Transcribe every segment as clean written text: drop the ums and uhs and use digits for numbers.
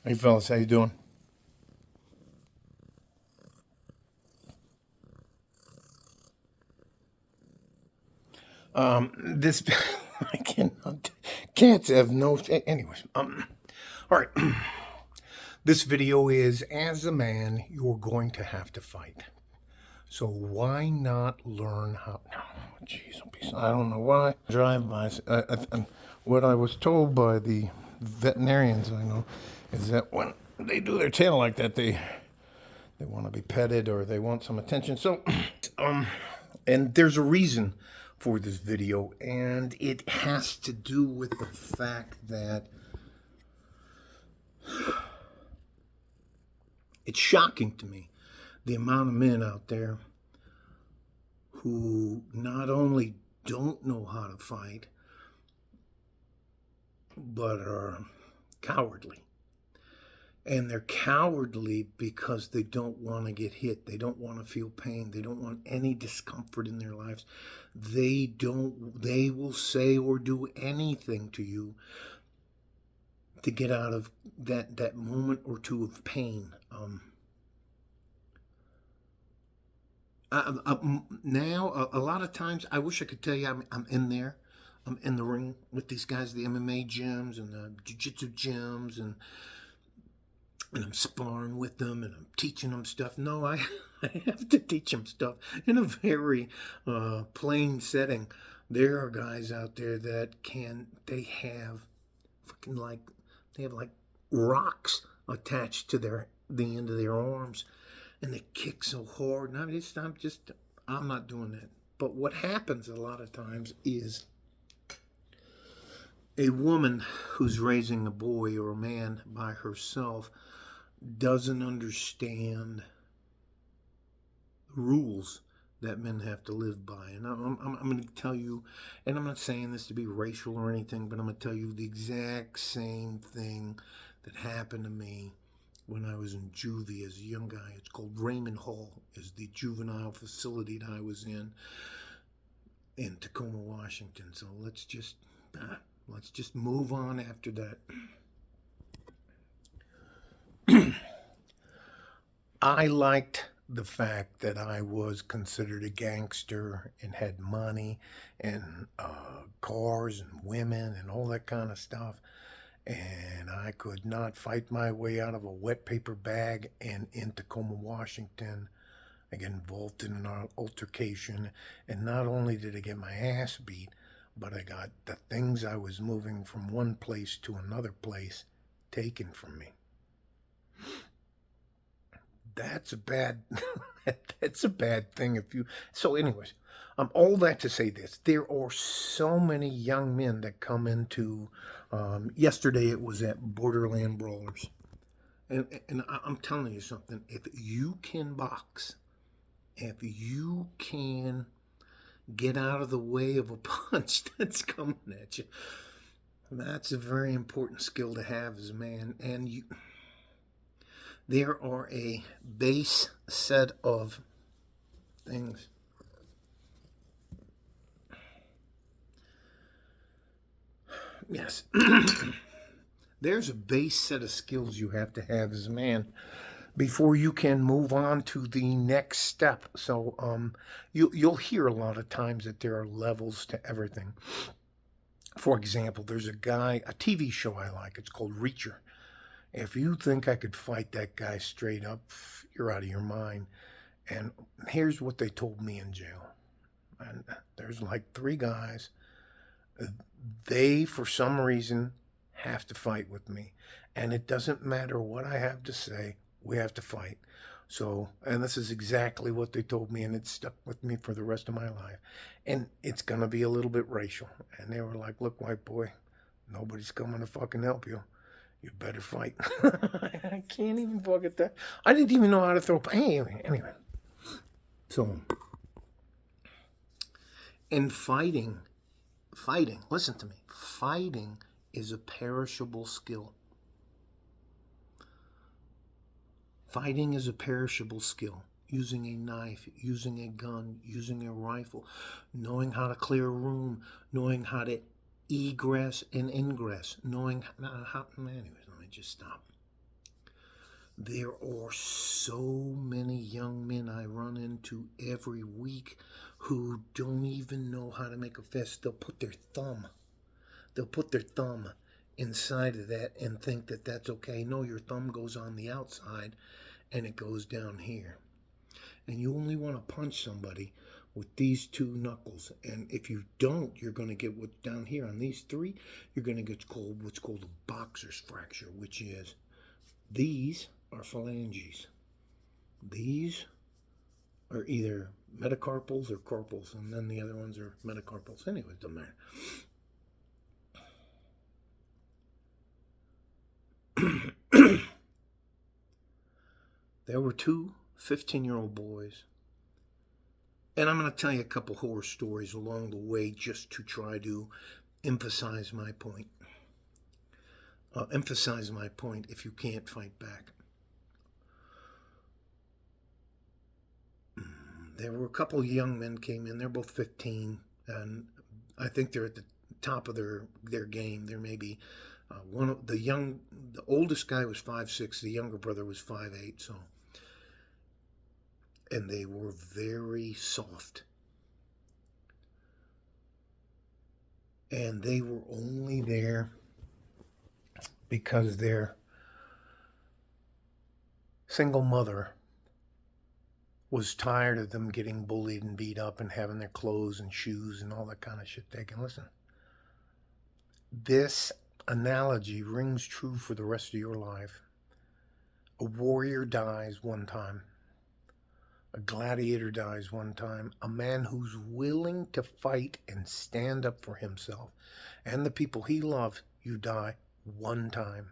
Hey fellas, how you doing? This I cannot. Cats have no. Anyways, all right. This video is as a man, you're going to have to fight. So why not learn how? No, jeez, I don't know why. Drive-bys. What I was told by the veterinarians I know is that when they do their tail like that, they want to be petted or they want some attention. So, um, and there's a reason for this video, and it has to do with the fact that it's shocking to me the amount of men out there who not only don't know how to fight, but are cowardly. And they're cowardly because they don't want to get hit. They don't want to feel pain. They don't want any discomfort in their lives. They will say or do anything to you to get out of that moment or two of pain. Now, a lot of times, I wish I could tell you I'm in there. I'm in the ring with these guys, the MMA gyms and the jiu-jitsu gyms, and I'm sparring with them and I'm teaching them stuff. No, I, I have to teach them stuff in a very plain setting. There are guys out there that they have fucking they have like rocks attached to the end of their arms, and they kick so hard. And I'm not doing that. But what happens a lot of times is a woman who's raising a boy or a man by herself doesn't understand rules that men have to live by. And I'm going to tell you, and I'm not saying this to be racial or anything, but I'm going to tell you the exact same thing that happened to me when I was in juvie as a young guy. It's called Raymond Hall, is the juvenile facility that I was in Tacoma, Washington. So let's just move on after that. I liked the fact that I was considered a gangster and had money and cars and women and all that kind of stuff. And I could not fight my way out of a wet paper bag. And in Tacoma, Washington, I get involved in an altercation. And not only did I get my ass beat, but I got the things I was moving from one place to another place taken from me. That's a bad that's a bad thing if you so anyways, all that to say this, there are so many young men that come into yesterday it was at Borderland Brawlers, and I'm telling you something, if you can box, if you can get out of the way of a punch that's coming at you, that's a very important skill to have as a man. And there are a base set of things. Yes. There's a base set of skills you have to have as a man before you can move on to the next step. So you'll hear a lot of times that there are levels to everything. For example, there's a TV show I like. It's called Reacher. If you think I could fight that guy straight up, you're out of your mind. And here's what they told me in jail. And there's like three guys. They, for some reason, have to fight with me. And it doesn't matter what I have to say, we have to fight. So, and this is exactly what they told me, and it stuck with me for the rest of my life. And it's going to be a little bit racial. And they were like, look, white boy, nobody's coming to fucking help you. You better fight. I can't even fucking that. I didn't even know how to throw. Anyway. So, in fighting, listen to me, fighting is a perishable skill. Fighting is a perishable skill. Using a knife, using a gun, using a rifle, knowing how to clear a room, knowing how to egress and ingress, knowing how. Anyways, let me just stop. There are so many young men I run into every week who don't even know how to make a fist. They'll put their thumb inside of that and think that that's okay. No, your thumb goes on the outside and it goes down here. And you only want to punch somebody with these two knuckles. And if you don't, you're going to get what's down here on these three. You're going to get what's called a boxer's fracture, which is these are phalanges. These are either metacarpals or carpals, and then the other ones are metacarpals. Anyway, it doesn't matter. There were two 15-year-old boys. And I'm going to tell you a couple horror stories along the way just to try to emphasize my point. Emphasize my point if you can't fight back. There were a couple of young men came in. They're both 15, and I think they're at the top of their game. There may be the oldest guy was 5'6", the younger brother was 5'8", so. And they were very soft. And they were only there because their single mother was tired of them getting bullied and beat up and having their clothes and shoes and all that kind of shit taken. Listen, this analogy rings true for the rest of your life. A warrior dies one time. A gladiator dies one time. A man who's willing to fight and stand up for himself and the people he loves, you die one time.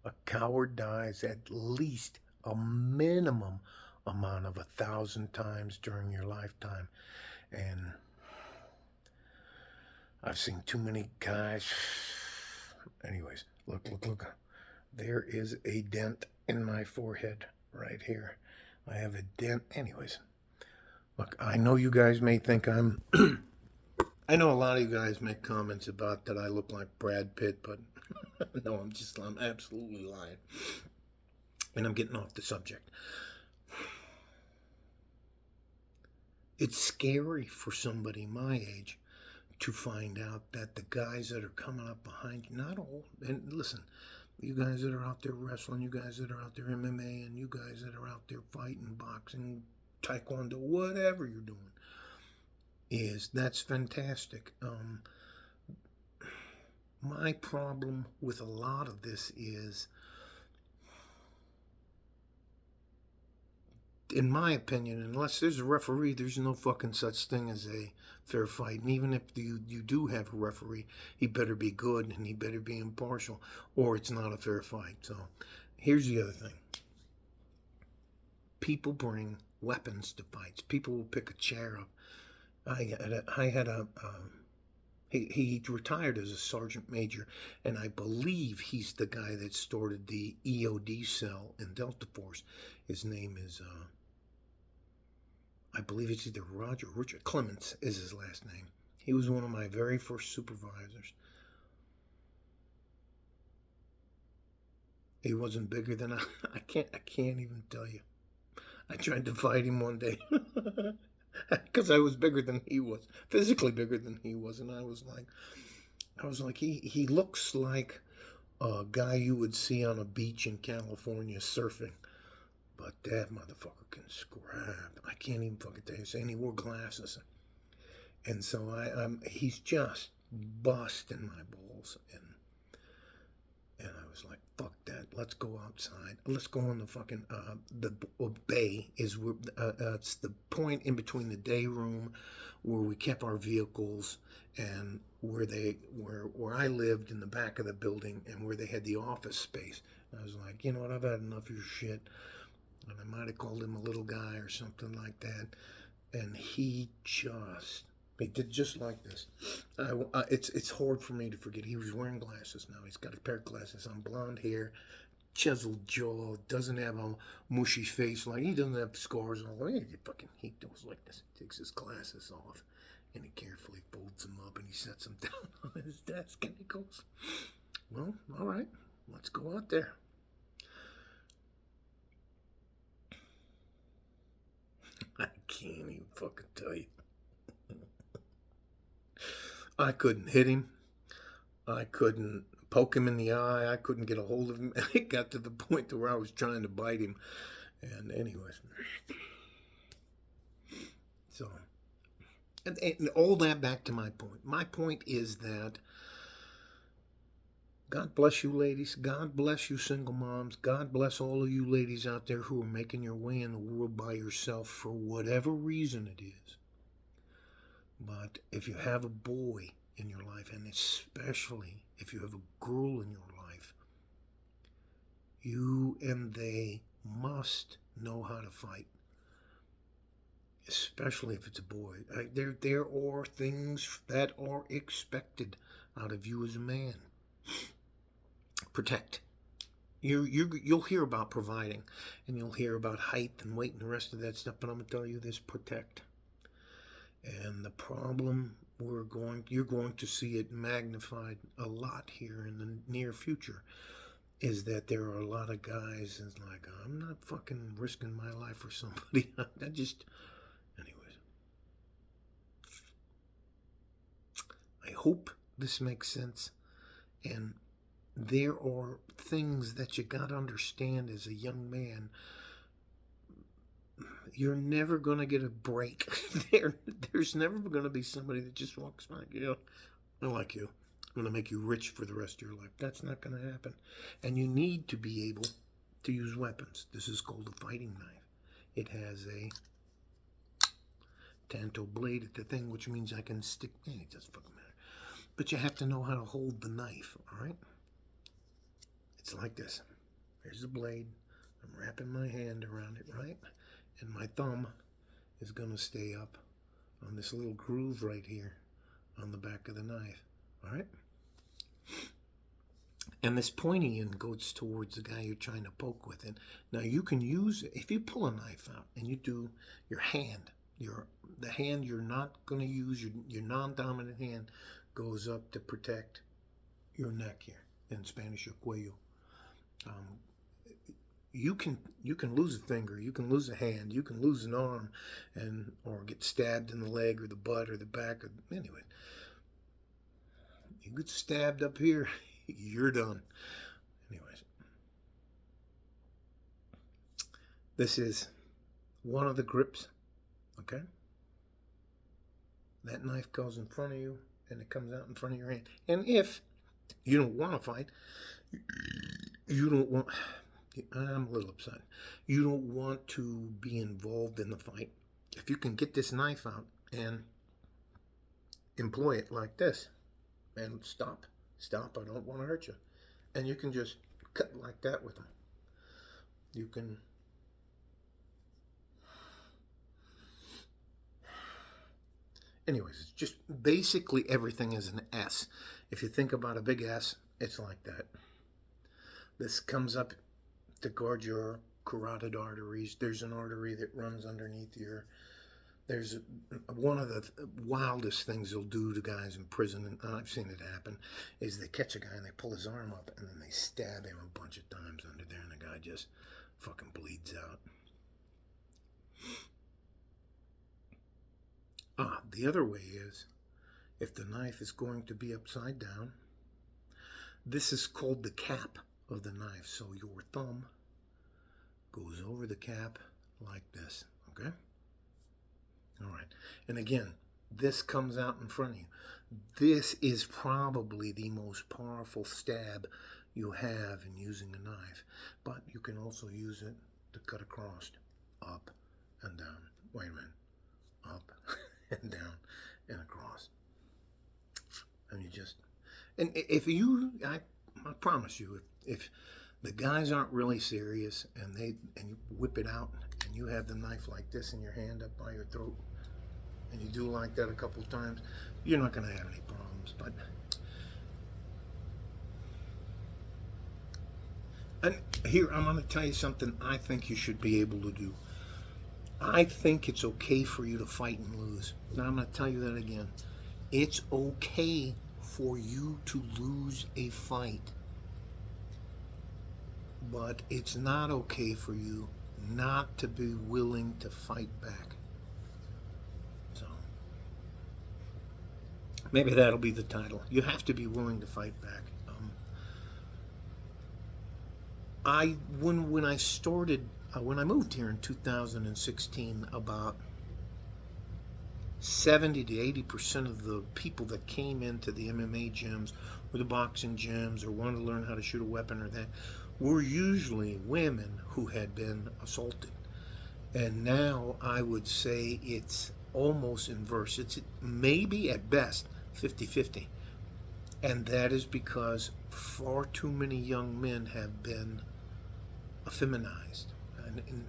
A coward dies at least a minimum amount of 1,000 times during your lifetime. And I've seen too many guys. Anyways, look. There is a dent in my forehead right here. I have a dent. Anyways, look, I know you guys may think I'm... I know a lot of you guys make comments about that I look like Brad Pitt, but no, I'm absolutely lying. And I'm getting off the subject. It's scary for somebody my age to find out that the guys that are coming up behind you, not all, and listen, you guys that are out there wrestling, you guys that are out there MMA, and you guys that are out there fighting, boxing, taekwondo, whatever you're doing, that's fantastic. My problem with a lot of this is, in my opinion, unless there's a referee, there's no fucking such thing as a fair fight. And even if you do have a referee, he better be good and he better be impartial, or it's not a fair fight. So here's the other thing. People bring weapons to fights. People will pick a chair up. He retired as a sergeant major, and I believe he's the guy that started the EOD cell in Delta Force. His name is... I believe it's either Richard Clements is his last name. He was one of my very first supervisors. He wasn't bigger than I can't even tell you. I tried to fight him one day because I was bigger than he was, physically bigger than he was, and I was like, he looks like a guy you would see on a beach in California surfing. But that motherfucker can scrap. I can't even fucking tell you. And he wore glasses. And so he's just busting my balls. And I was like, fuck that. Let's go outside. Let's go on the fucking, the bay is where, it's the point in between the day room where we kept our vehicles and where I lived in the back of the building and where they had the office space. And I was like, you know what, I've had enough of your shit. And I might have called him a little guy or something like that. And he did just like this. It's hard for me to forget. He was wearing glasses now. He's got a pair of glasses on, blonde hair, chiseled jaw, doesn't have a mushy face. Like, he doesn't have scars all over. He goes like this. He takes his glasses off, and he carefully folds them up, and he sets them down on his desk, and he goes, well, all right, let's go out there. fucking tell you. I couldn't hit him. I couldn't poke him in the eye. I couldn't get a hold of him. It got to the point to where I was trying to bite him. And anyways. So, and all that back to my point. My point is that God bless you, ladies. God bless you, single moms. God bless all of you ladies out there who are making your way in the world by yourself for whatever reason it is. But if you have a boy in your life, and especially if you have a girl in your life, you and they must know how to fight. Especially if it's a boy. There are things that are expected out of you as a man. Protect. You'll hear about providing, and you'll hear about height and weight and the rest of that stuff, but I'm going to tell you this: protect. And the problem you're going to see it magnified a lot here in the near future, is that there are a lot of guys that's like, I'm not fucking risking my life for somebody. Anyways. I hope this makes sense. And there are things that you got to understand as a young man. You're never going to get a break. There's never going to be somebody that just walks by, I like you. I'm going to make you rich for the rest of your life. That's not going to happen. And you need to be able to use weapons. This is called a fighting knife. It has a tanto blade at the thing, which means I can stick. It doesn't fucking matter. But you have to know how to hold the knife, all right? It's like this. Here's the blade. I'm wrapping my hand around it, right? And my thumb is going to stay up on this little groove right here on the back of the knife, all right? And this pointy end goes towards the guy you're trying to poke with. And now you can use it. If you pull a knife out and you do your hand, the hand you're not going to use, your non-dominant hand, goes up to protect your neck here. In Spanish, your cuello. You can lose a finger, you can lose a hand, you can lose an arm, or get stabbed in the leg or the butt or the back. Anyway, you get stabbed up here, you're done. Anyways, this is one of the grips. Okay, that knife goes in front of you, and it comes out in front of your hand. And if you don't want to fight, I'm a little upset. You don't want to be involved in the fight. If you can get this knife out and employ it like this, and stop, I don't want to hurt you. And you can just cut like that with them. You can anyways, it's just basically everything is an S. If you think about a big S, it's like that. This comes up to guard your carotid arteries. There's an artery that runs underneath there's one of the wildest things they'll do to guys in prison, and I've seen it happen, is they catch a guy and they pull his arm up and then they stab him a bunch of times under there, and the guy just fucking bleeds out. The other way is, if the knife is going to be upside down, this is called the cap of the knife. So your thumb goes over the cap like this, okay? All right. And again, this comes out in front of you. This is probably the most powerful stab you have in using a knife, but you can also use it to cut across, up and down. Wait a minute. Up and down and across. And I promise you, if the guys aren't really serious and you whip it out and you have the knife like this in your hand up by your throat and you do like that a couple times, you're not going to have any problems. And here, I'm going to tell you something I think you should be able to do. I think it's okay for you to fight and lose. Now, I'm going to tell you that again. It's okay for you to lose a fight. But it's not okay for you not to be willing to fight back. Maybe that'll be the title. You have to be willing to fight back. When I started, when I moved here in 2016, about 70 to 80% of the people that came into the MMA gyms or the boxing gyms or wanted to learn how to shoot a weapon or that were usually women who had been assaulted. And now I would say it's almost inverse. It's maybe at best 50-50. And that is because far too many young men have been effeminized. And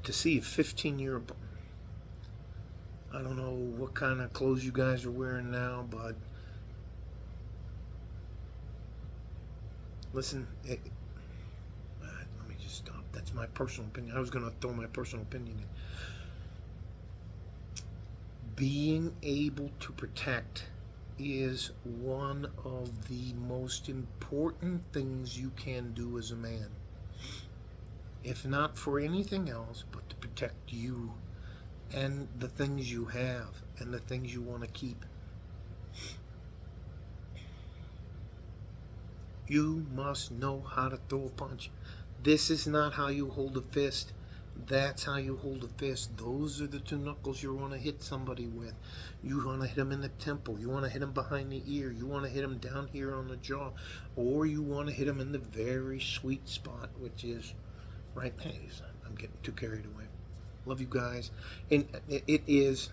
to see a 15-year, I don't know what kind of clothes you guys are wearing now, but listen, let me just stop. That's my personal opinion. I was going to throw my personal opinion in. Being able to protect is one of the most important things you can do as a man. If not for anything else, but to protect you and the things you have and the things you want to keep. You must know how to throw a punch. This is not how you hold a fist. That's how you hold a fist. Those are the two knuckles you want to hit somebody with. You want to hit them in the temple. You want to hit them behind the ear. You want to hit them down here on the jaw. Or you want to hit them in the very sweet spot, which is right. Hey, I'm getting too carried away. Love you guys. And it is,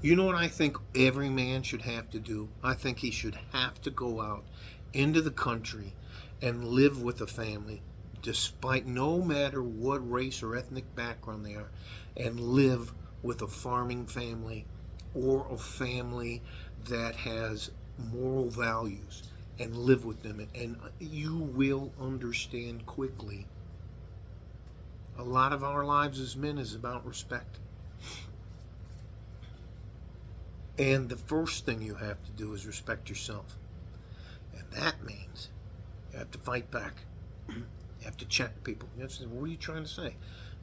you know what I think every man should have to do? I think he should have to go out into the country and live with a family, despite no matter what race or ethnic background they are, and live with a farming family or a family that has moral values, and live with them. And you will understand quickly. A lot of our lives as men is about respect. And the first thing you have to do is respect yourself. And that means you have to fight back. You have to check people. You have to say, what are you trying to say?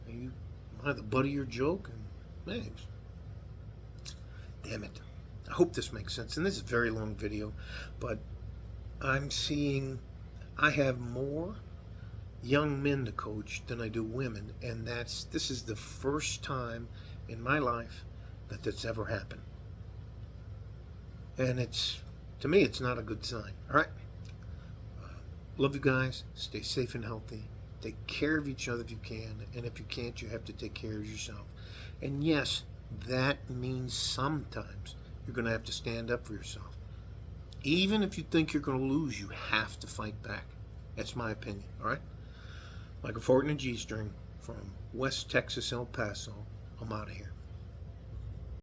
Am I the butt of your joke? And names. Damn it. I hope this makes sense. And this is a very long video, but I'm seeing I have more young men to coach than I do women, and this is the first time in my life that that's ever happened. And to me, it's not a good sign. All right. Love you guys. Stay safe and healthy. Take care of each other if you can. And if you can't, you have to take care of yourself. And yes, that means sometimes you're going to have to stand up for yourself. Even if you think you're going to lose, you have to fight back. That's my opinion. All right. Like a fort in a G-string from West Texas, El Paso. I'm out of here.